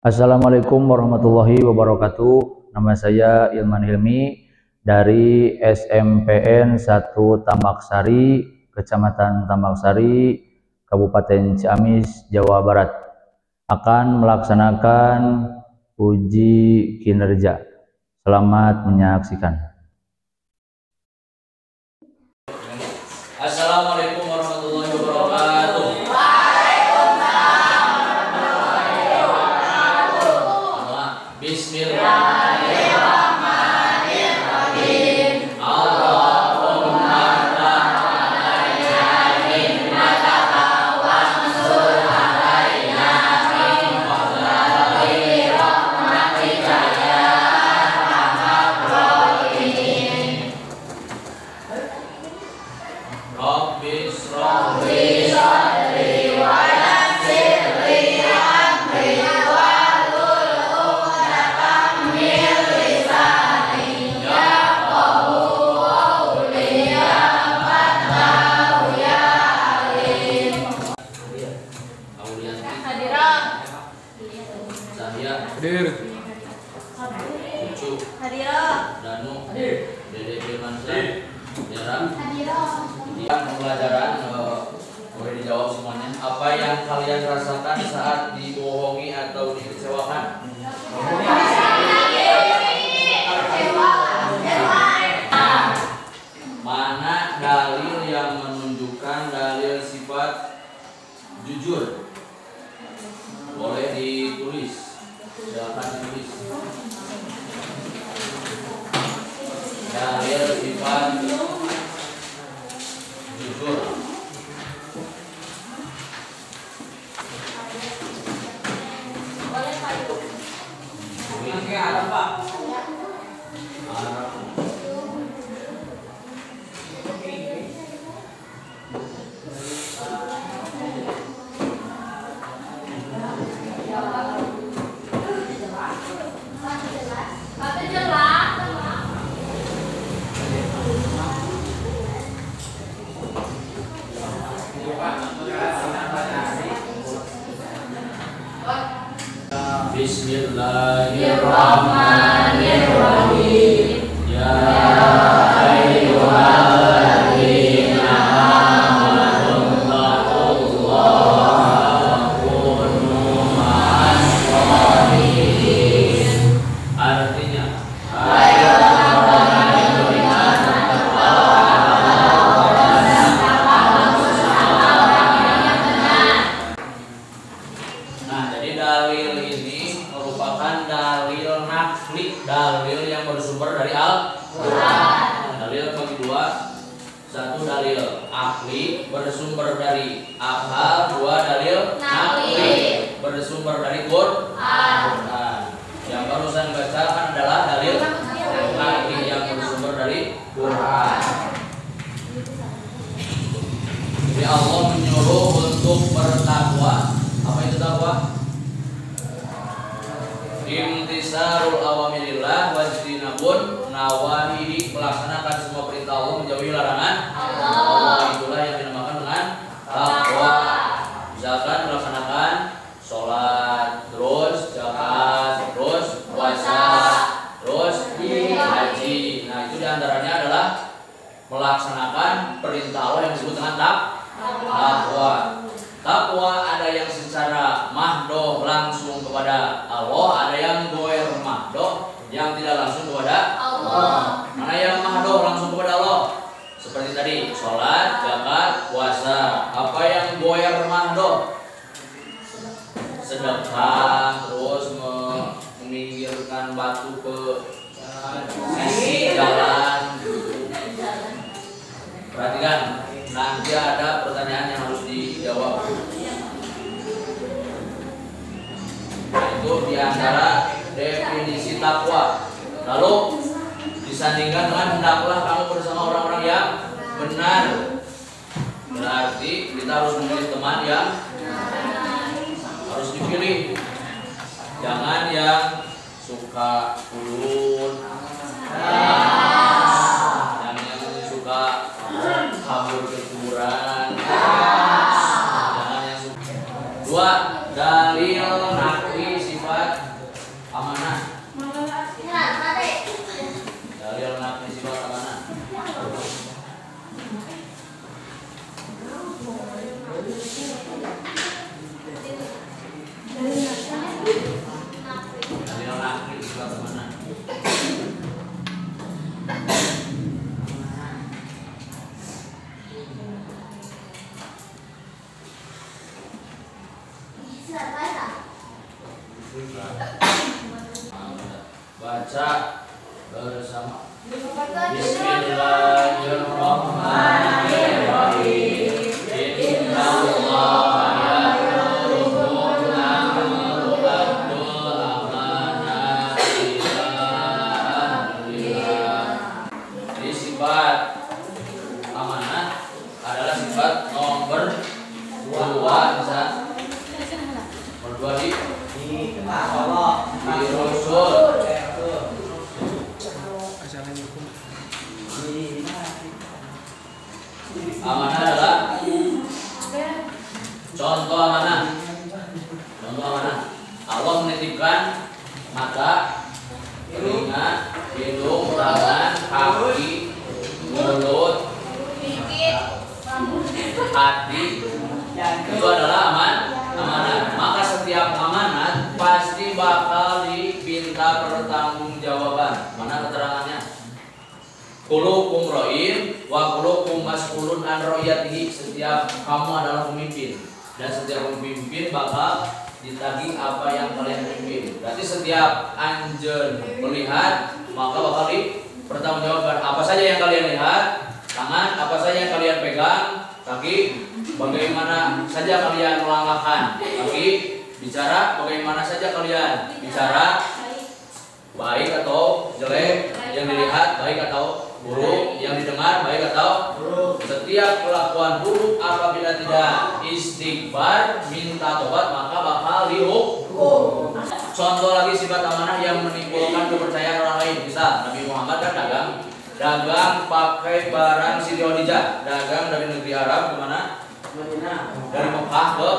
Assalamualaikum warahmatullahi wabarakatuh. Nama saya Ilman Hilmi dari SMPN 1 Tambak Sari, Kecamatan Tambak Sari, Kabupaten Ciamis, Jawa Barat. Akan melaksanakan uji kinerja. Selamat menyaksikan. Assalamualaikum warahmatullahi wabarakatuh. Bismillahirrahmanirrahim. Allahumma rabbana yamin mataka wansur alaina min fadli rahmatika ya arhamar rahimin. Rabbi shrah li sadri wa yassir li amri hadir. Cucu hadirah. Danu hadir. Dede Firmansyah hadirah. Pembelajaran boleh dijawab semuanya. Apa yang kalian rasakan saat dibohongi atau dikecewakan? Mana dalil yang menunjukkan dalil sifat jujur? Boleh ditulis. Silakan ditulis. Dalil sifat jujur. Boleh Pak. Ini ada Pak. Bismillahirrahmanirrahim. Ya ayyuhalladzina amanu taqullaha wa kunu ma'as sholihin. Artinya, ayo orang yang beriman dalil ini merupakan dalil naqli, dalil yang bersumber dari Al-Quran. Dalil bagi dua, satu dalil akli bersumber dari akal, dua dalil naqli bersumber dari Quran. Yang barusan bacakan adalah dalil naqli yang bersumber dari Quran. Jadi Allah menyuruh untuk bertakwa. Apa itu takwa? Imtisarul awamirillah wajtinabun nawahihi, melaksanakan semua perintah Allah, menjauhi larangan Allah. Itulah yang dinamakan dengan takwa. Misalkan melaksanakan sholat, terus zakat, terus puasa, terus haji. Nah, itu diantaranya adalah melaksanakan perintah Allah yang disebut dengan takwa. Takwa ada yang secara mahdoh langsung kepada Allah, ada yang goer mahdoh yang tidak langsung kepada Allah. Mana yang mahdoh langsung kepada Allah? Seperti tadi, sholat, zakat, puasa. Apa yang goer mahdoh? Sedekah, terus meminggirkan batu ke sisi jalan. Perhatikan, nanti ada pertanyaan yang harus dijawab. Nah, itu diantara definisi takwa. Lalu disandingkan dengan hendaklah kamu bersama orang-orang yang benar. Berarti kita harus memilih teman yang harus dipilih. Jangan yang suka ulun, yang suka kabur ke kuburan. Jangan yang suka. Dua, dalil naqli sifat Dalil nakli sifat amanah. Baca bersama. Bismillahirrahmanirrahim. Innallaha ya'muru an tu'addul amanati ila ahliha. Jadi sifat amanah adalah sifat nomor 2 bisa. Nomor 2 di Allah, di Rasul. Amanah adalah contoh amanah. Contoh amanah. Allah menitipkan mata, telinga, hidung, tangan, kaki, mulut, hati. Itu adalah amanah. Maka setiap amanat pasti bakal diminta pertanggungjawaban. Mana keterangannya? Kulukum ro'in wa kulukum mas'ulun an ro'yatihi. Setiap kamu adalah pemimpin dan setiap pemimpin bakal ditagih apa yang kalian pimpin. Berarti setiap anjeun melihat maka bakal dipertanggungjawabkan. Apa saja yang kalian lihat, tangan apa saja yang kalian pegang, kaki bagaimana saja kalian melangkahkan, kaki bicara bagaimana saja kalian bicara, baik atau jelek yang dilihat, baik atau buruk yang didengar, baik atau buruk. Setiap kelakuan buruk apabila tidak istighfar minta tobat maka bakal dihukum. Contoh lagi sifat amanah yang menimbulkan kepercayaan orang lain. Misal Nabi Muhammad kan dagang pakai barang Siti Khadijah, dagang dari negeri Arab kemana? Dari Mekah ke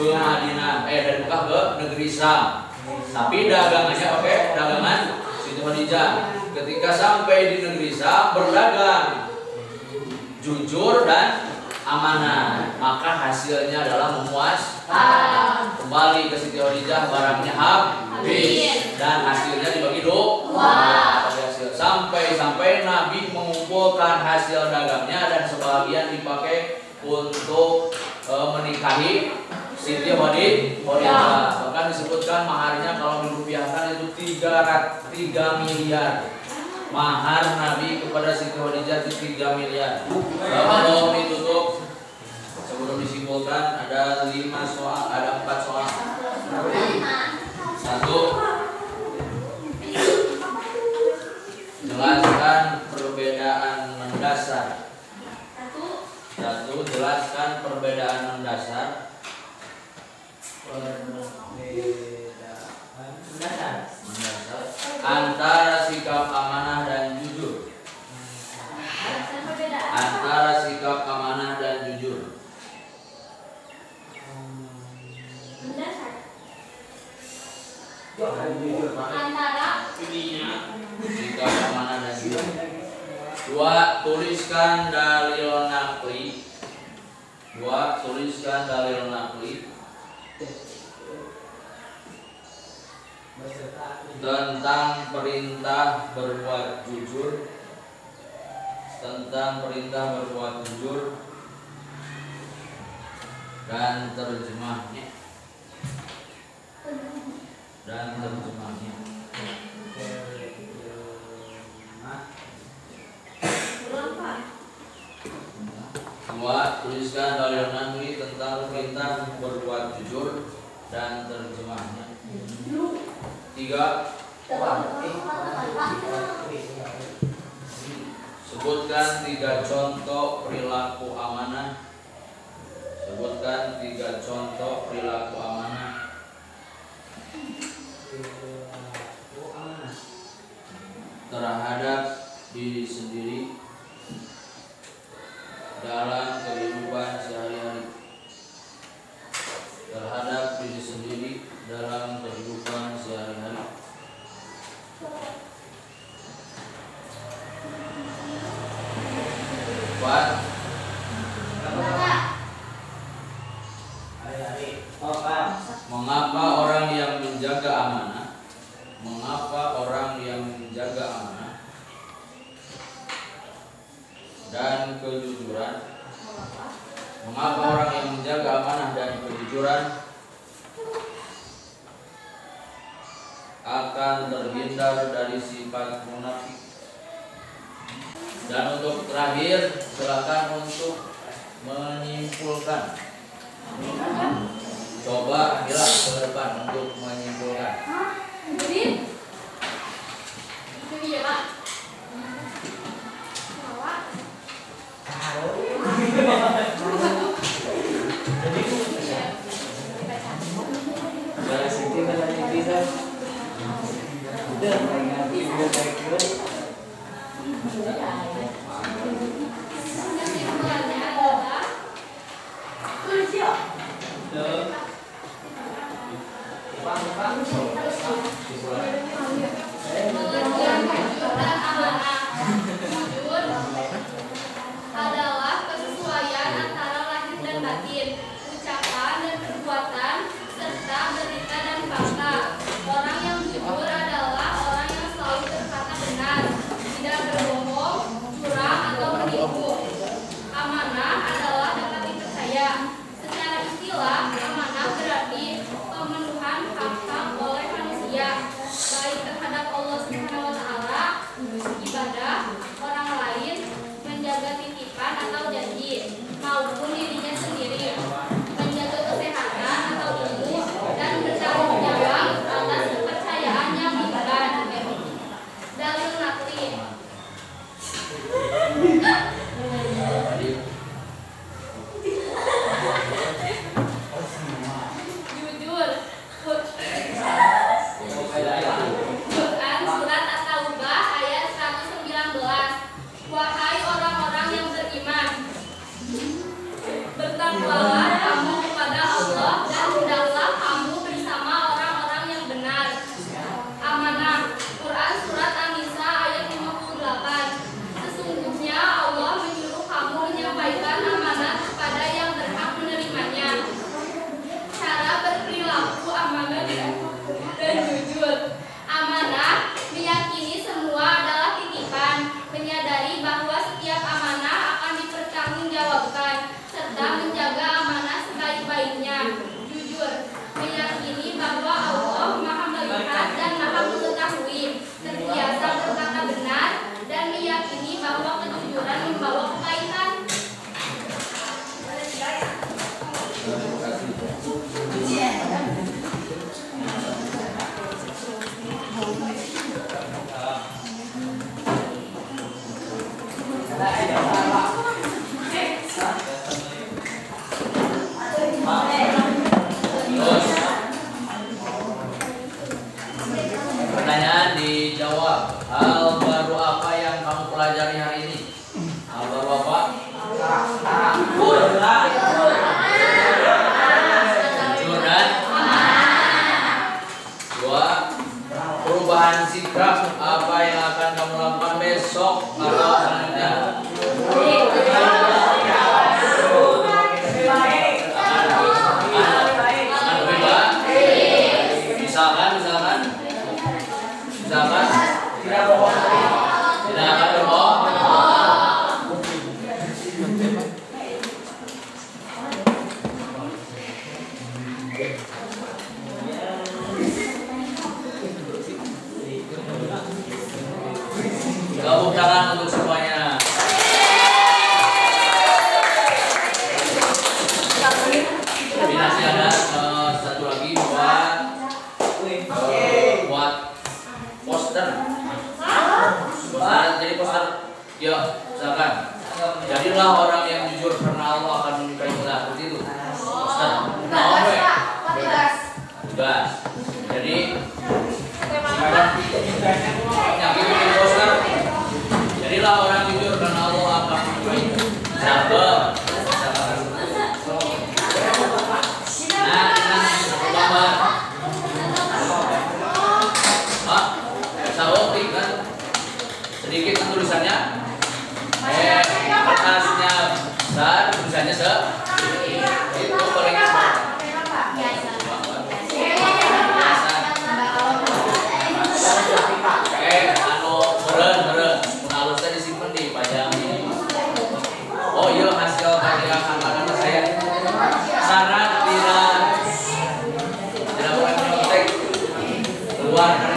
Madinah, dari Mekah ke negeri Islam. Tapi dagangannya pakai dagangan Siti Khadijah. Ketika sampai di negeri Islam berdagang jujur dan amanah, maka hasilnya adalah memuaskan. Kembali ke Siti Khadijah barangnya habis dan hasilnya dibagi dua. Sampai Nabi mengumpulkan hasil dagangnya dan sebagian dipakai untuk menikahi Siti Khadijah. Bahkan disebutkan maharnya kalau dirupiahkan itu 3 miliar. Mahar Nabi kepada Siti Khadijah itu 3 miliar. Kalau ditutup sebelum disimpulkan ada 4 soal. 1. Jelaskan perbedaan mendasar. 1. Jelaskan perbedaan mendasar. Antara sikap amanah dan jujur. Antara sikap amanah dan jujur. Antara sikap amanah dan jujur. 2. Tuliskan dalil naqli. 2. Tuliskan dalil naqli tentang perintah berbuat jujur, tentang perintah berbuat jujur dan terjemahnya. Dua, tuliskan dalil naqli tentang perintah berbuat jujur dan terjemahnya. 3. Sebutkan 3 contoh perilaku amanah. Sebutkan 3 contoh perilaku amanah terhadap diri sendiri dalam kehidupan sehari-hari. Terhadap diri sendiri dalam kehidupan sehari-hari. Mengapa orang orang yang menjaga amanah? Mengapa orang yang menjaga amanah dan kejujuran? Mengapa orang yang menjaga amanah dan kejujuran akan terhindar dari sifat munafik? Dan untuk terakhir, silakan untuk menyimpulkan. Coba Akila ke depan untuk menyimpulkan. Adalah kesesuaian antara lahir dan batin, ucapan dan perbuatan, serta berita dan fakta. Orang yang jujur adalah orang yang selalu berkata benar, tidak berbohong, curang atau menipu. Amanah adalah dapat dipercaya. Secara istilah, amanah berarti pemenuhan hak-hak oleh manusia, baik terhadap Allah Subhanahu wa Ta'ala, ibadah, orang lain, menjaga titipan atau janji, maupun dirinya sendiri, menjaga kesehatan atau ilmu, dan bertanggung jawab atas kepercayaan yang diberikan. Dalil nakli. Jujur. Quran surat At-Taubah ayat 119. Wahai orang-orang yang beriman, bertakwalah kamu kepada Allah dan hendaklah kamu bersama orang-orang yang benar. Amanah. Quran surat An-Nisa ayat 58. Sesungguhnya Allah menyuruh kamu menyampaikan amanah kepada yang berhak menerimanya. Cara berperilaku amanah dan jujur. Amanah meyakini semua adalah titipan, menyadari bahwa setiap amanah akan dipertanggungjawabkan, serta menjaga amanah sebaik-baiknya. Jujur, meyakini bahwa Allah Maha melihat dan Maha mengetahui, terbiasa berkata benar, dan meyakini bahwa kejujuran membawa kebaikan. Pertanyaan dijawab. Hal baru apa yang kamu pelajari hari ini? Hal baru apa? Jujur dan dua, perubahan sikap apa yang akan kamu lakukan besok atau selanjutnya? Tidak akan berbohong. Tepuk tangan untuk semuanya. Tapi masih ada satu lagi buat poster. Jadi poster, yuk silakan. Jadilah orang yang jujur karena Allah akan menyukai kita. Seperti itu. Poster. Tugas. Jadi silakan. Yang bikin poster. Jadilah orang jujur karena Allah akan menyukai kita. Sabar. Nah, gambar. Sawotik kan? Sedikit tulisannya. Kertasnya besar, tulisannya itu paling keluar